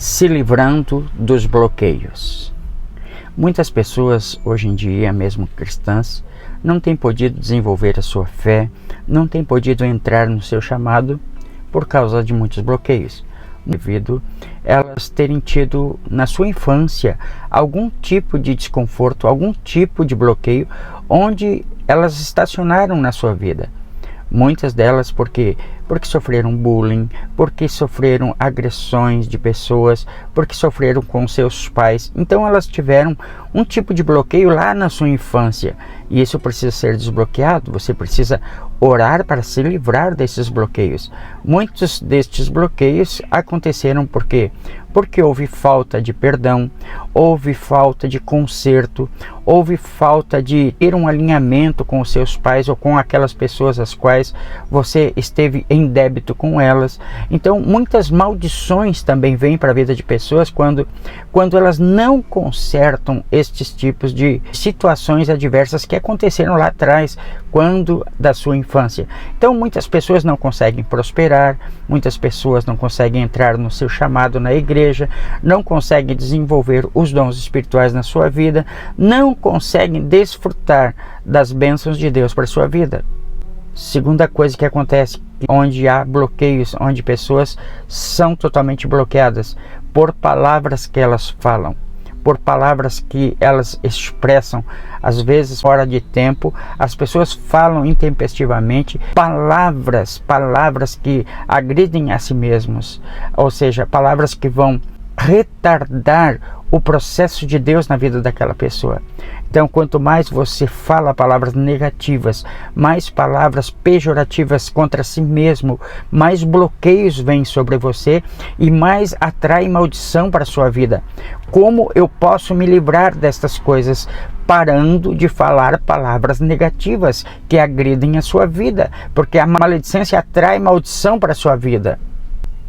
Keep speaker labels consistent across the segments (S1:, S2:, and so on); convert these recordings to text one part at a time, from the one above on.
S1: se livrando dos bloqueios. Muitas pessoas hoje em dia, mesmo cristãs, não têm podido desenvolver a sua fé, não têm podido entrar no seu chamado por causa de muitos bloqueios, devido a elas terem tido na sua infância algum tipo de desconforto, algum tipo de bloqueio onde elas estacionaram na sua vida. Muitas delas porque sofreram bullying, porque sofreram agressões de pessoas, porque sofreram com seus pais. Então elas tiveram um tipo de bloqueio lá na sua infância. E isso precisa ser desbloqueado. Você precisa orar para se livrar desses bloqueios. Muitos destes bloqueios aconteceram porque houve falta de perdão, houve falta de conserto, houve falta de ter um alinhamento com os seus pais ou com aquelas pessoas às quais você esteve em débito com elas. Então muitas maldições também vêm para a vida de pessoas quando elas não consertam estes tipos de situações adversas que aconteceram lá atrás, quando da sua infância. Então muitas pessoas não conseguem prosperar, muitas pessoas não conseguem entrar no seu chamado na igreja, não conseguem desenvolver os dons espirituais na sua vida, não conseguem desfrutar das bênçãos de Deus para a sua vida. Segunda coisa que acontece, onde há bloqueios, onde pessoas são totalmente bloqueadas por palavras que elas falam, por palavras que elas expressam, às vezes fora de tempo. As pessoas falam intempestivamente palavras que agridem a si mesmos, ou seja, palavras que vão retardar o processo de Deus na vida daquela pessoa. Então, quanto mais você fala palavras negativas, mais palavras pejorativas contra si mesmo, mais bloqueios vêm sobre você e mais atrai maldição para a sua vida. Como eu posso me livrar destas coisas? Parando de falar palavras negativas que agridem a sua vida, porque a maledicência atrai maldição para a sua vida.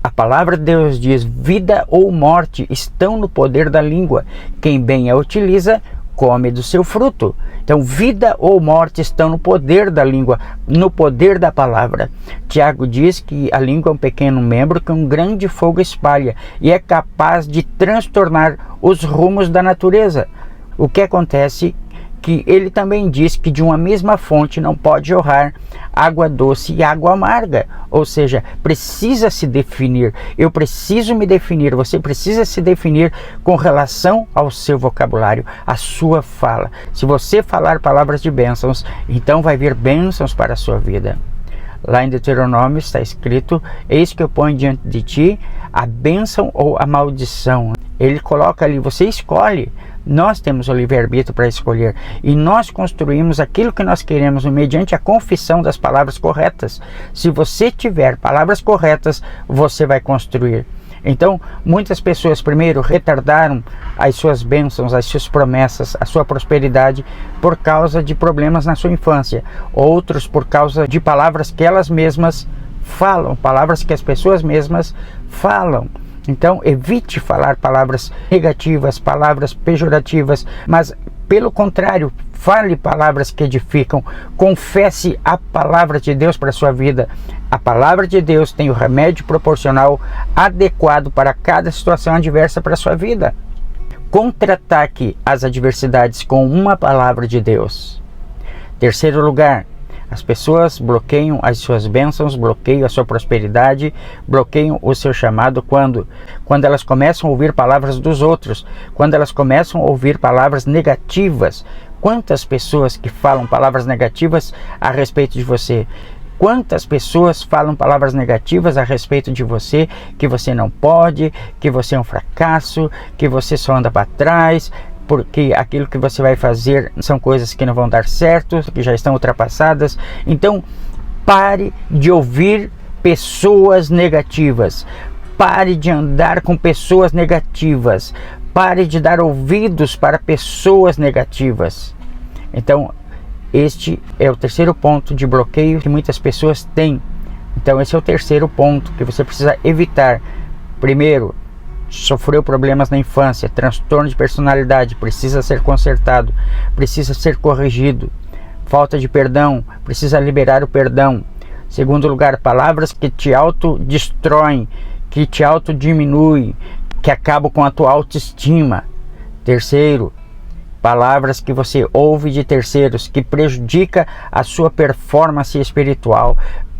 S1: A palavra de Deus diz: vida ou morte estão no poder da língua. Quem bem a utiliza, come do seu fruto. Então, vida ou morte estão no poder da língua, no poder da palavra. Tiago diz que a língua é um pequeno membro que um grande fogo espalha e é capaz de transtornar os rumos da natureza. O que acontece? Que ele também diz que de uma mesma fonte não pode jorrar água doce e água amarga. Ou seja, precisa se definir. Eu preciso me definir. Você precisa se definir com relação ao seu vocabulário, à sua fala. Se você falar palavras de bênçãos, então vai vir bênçãos para a sua vida. Lá em Deuteronômio está escrito: eis que eu ponho diante de ti a bênção ou a maldição. Ele coloca ali, você escolhe. Nós temos o livre-arbítrio para escolher e nós construímos aquilo que nós queremos mediante a confissão das palavras corretas. Se você tiver palavras corretas, você vai construir. Então, muitas pessoas primeiro retardaram as suas bênçãos, as suas promessas, a sua prosperidade por causa de problemas na sua infância. Outros por causa de palavras que elas mesmas falam, palavras que as pessoas mesmas falam. Então, evite falar palavras negativas, palavras pejorativas, mas, pelo contrário, fale palavras que edificam. Confesse a palavra de Deus para a sua vida. A palavra de Deus tem o remédio proporcional adequado para cada situação adversa para a sua vida. Contra-ataque as adversidades com uma palavra de Deus. Terceiro lugar, as pessoas bloqueiam as suas bênçãos, bloqueiam a sua prosperidade, bloqueiam o seu chamado quando elas começam a ouvir palavras dos outros, quando elas começam a ouvir palavras negativas. Quantas pessoas que falam palavras negativas a respeito de você? Quantas pessoas falam palavras negativas a respeito de você, que você não pode, que você é um fracasso, que você só anda para trás, porque aquilo que você vai fazer são coisas que não vão dar certo, que já estão ultrapassadas. Então, pare de ouvir pessoas negativas, pare de andar com pessoas negativas, pare de dar ouvidos para pessoas negativas. Então, este é o terceiro ponto de bloqueio que muitas pessoas têm. Então, esse é o terceiro ponto que você precisa evitar. Primeiro, sofreu problemas na infância, transtorno de personalidade, precisa ser consertado, precisa ser corrigido. Falta de perdão, precisa liberar o perdão. Segundo lugar, palavras que te autodestroem, que te autodiminuem, que acabam com a tua autoestima. Terceiro, palavras que você ouve de terceiros que prejudica a sua performance espiritual,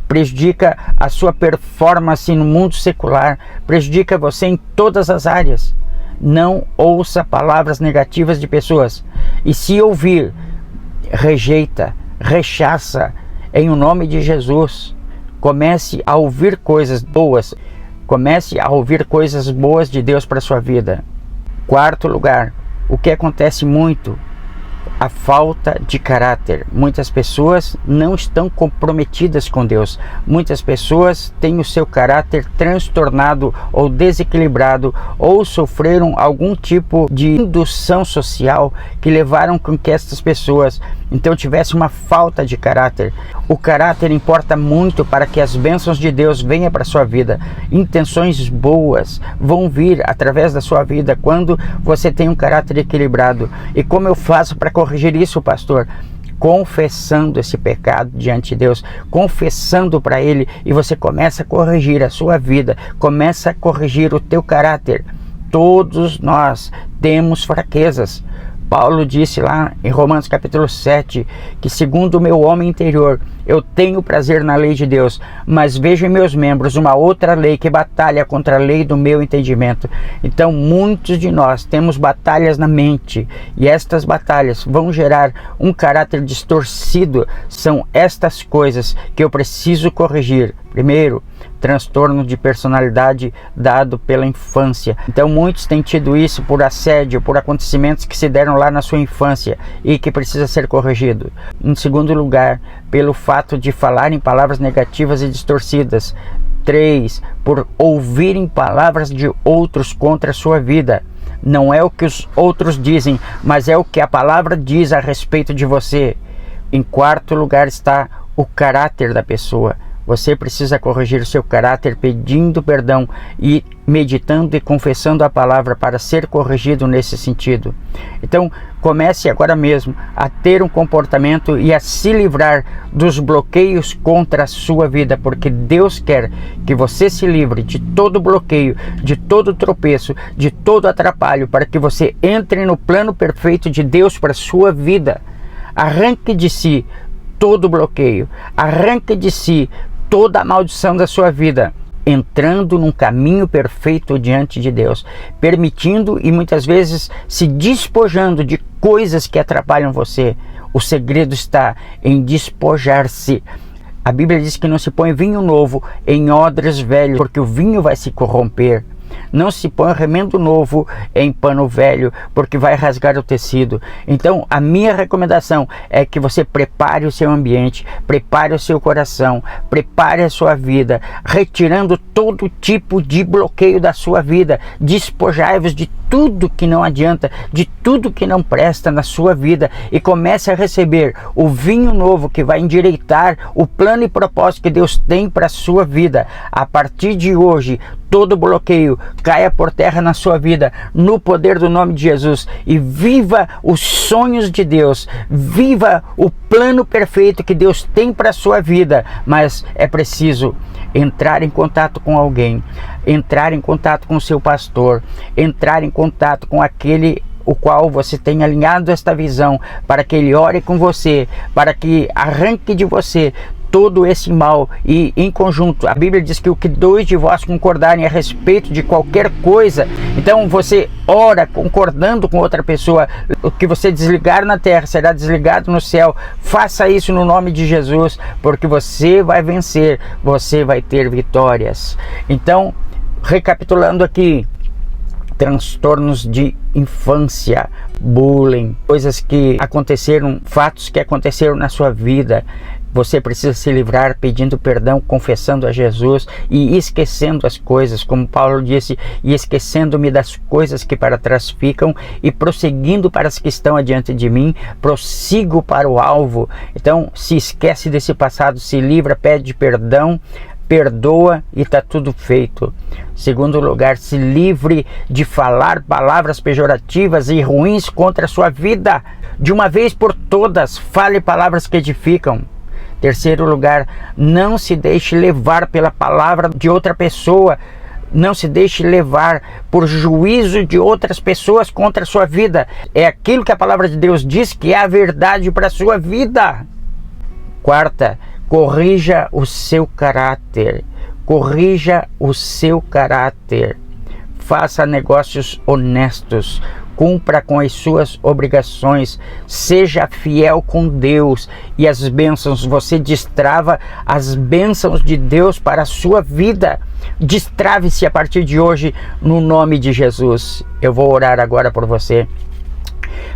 S1: prejudica a sua performance no mundo secular, prejudica você em todas as áreas. Não ouça palavras negativas de pessoas. E se ouvir, rejeita, rechaça em o nome de Jesus. Comece a ouvir coisas boas. Comece a ouvir coisas boas de Deus para a sua vida. Quarto lugar, o que acontece muito? A falta de caráter. Muitas pessoas não estão comprometidas com Deus. Muitas pessoas têm o seu caráter transtornado ou desequilibrado, ou sofreram algum tipo de indução social que levaram com que estas pessoas então tivessem uma falta de caráter. O caráter importa muito para que as bênçãos de Deus venham para a sua vida. Intenções boas vão vir através da sua vida quando você tem um caráter equilibrado. E como eu faço para corrigir isso, pastor? Confessando esse pecado diante de Deus, confessando para Ele, e você começa a corrigir a sua vida, começa a corrigir o teu caráter. Todos nós temos fraquezas. Paulo disse lá em Romanos capítulo 7, que segundo o meu homem interior, eu tenho prazer na lei de Deus, mas vejo em meus membros uma outra lei que batalha contra a lei do meu entendimento. Então muitos de nós temos batalhas na mente, e estas batalhas vão gerar um caráter distorcido. São estas coisas que eu preciso corrigir. Primeiro, transtorno de personalidade dado pela infância. Então muitos têm tido isso por assédio, por acontecimentos que se deram lá na sua infância e que precisa ser corrigido. Em segundo lugar, pelo fato de falarem palavras negativas e distorcidas. 3, por ouvirem palavras de outros contra a sua vida. Não é o que os outros dizem, mas é o que a palavra diz a respeito de você. Em quarto lugar está o caráter da pessoa. Você precisa corrigir o seu caráter pedindo perdão e meditando e confessando a palavra para ser corrigido nesse sentido. Então, comece agora mesmo a ter um comportamento e a se livrar dos bloqueios contra a sua vida, porque Deus quer que você se livre de todo bloqueio, de todo tropeço, de todo atrapalho, para que você entre no plano perfeito de Deus para a sua vida. Arranque de si todo bloqueio, arranque de si toda a maldição da sua vida, entrando num caminho perfeito diante de Deus, permitindo e muitas vezes se despojando de coisas que atrapalham você. O segredo está em despojar-se. A Bíblia diz que não se põe vinho novo em odres velhos, porque o vinho vai se corromper. Não se põe remendo novo em pano velho, porque vai rasgar o tecido. Então a minha recomendação é que você prepare o seu ambiente, prepare o seu coração, prepare a sua vida, retirando todo tipo de bloqueio da sua vida. Despojai-vos de tudo que não adianta, de tudo que não presta na sua vida, e comece a receber o vinho novo que vai endireitar o plano e propósito que Deus tem para a sua vida. A partir de hoje, todo bloqueio caia por terra na sua vida, no poder do nome de Jesus, e viva os sonhos de Deus, viva o plano perfeito que Deus tem para a sua vida. Mas é preciso entrar em contato com alguém, entrar em contato com o seu pastor, entrar em contato com aquele o qual você tem alinhado esta visão, para que ele ore com você, para que arranque de você todo esse mal. E em conjunto, a Bíblia diz que o que dois de vós concordarem a respeito de qualquer coisa, então você ora concordando com outra pessoa. O que você desligar na terra será desligado no céu. Faça isso no nome de Jesus, porque você vai vencer, você vai ter vitórias. Então, recapitulando aqui: transtornos de infância, bullying, coisas que aconteceram, fatos que aconteceram na sua vida. Você precisa se livrar pedindo perdão, confessando a Jesus e esquecendo as coisas, como Paulo disse, e esquecendo-me das coisas que para trás ficam e prosseguindo para as que estão adiante de mim, prossigo para o alvo. Então, se esquece desse passado, se livra, pede perdão, perdoa e está tudo feito. Segundo lugar, se livre de falar palavras pejorativas e ruins contra a sua vida. De uma vez por todas, fale palavras que edificam. Terceiro lugar, não se deixe levar pela palavra de outra pessoa. Não se deixe levar por juízo de outras pessoas contra a sua vida. É aquilo que a palavra de Deus diz que é a verdade para a sua vida. Quarta, corrija o seu caráter. Corrija o seu caráter. Faça negócios honestos. Cumpra com as suas obrigações. Seja fiel com Deus e as bênçãos. Você destrava as bênçãos de Deus para a sua vida. Destrave-se a partir de hoje no nome de Jesus. Eu vou orar agora por você.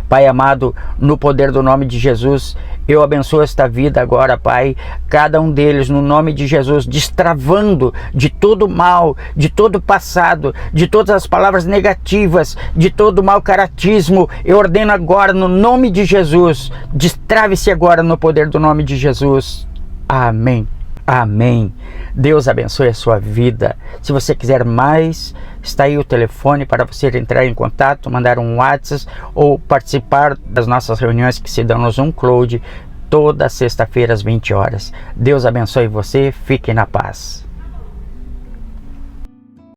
S1: Pai amado, no poder do nome de Jesus, eu abençoo esta vida agora, Pai, cada um deles no nome de Jesus, destravando de todo mal, de todo passado, de todas as palavras negativas, de todo mau caratismo. Eu ordeno agora no nome de Jesus, destrave-se agora no poder do nome de Jesus. Amém. Amém. Deus abençoe a sua vida. Se você quiser mais, está aí o telefone para você entrar em contato, mandar um WhatsApp ou participar das nossas reuniões que se dão no Zoom Cloud toda sexta-feira às 20 horas. Deus abençoe você. Fique na paz.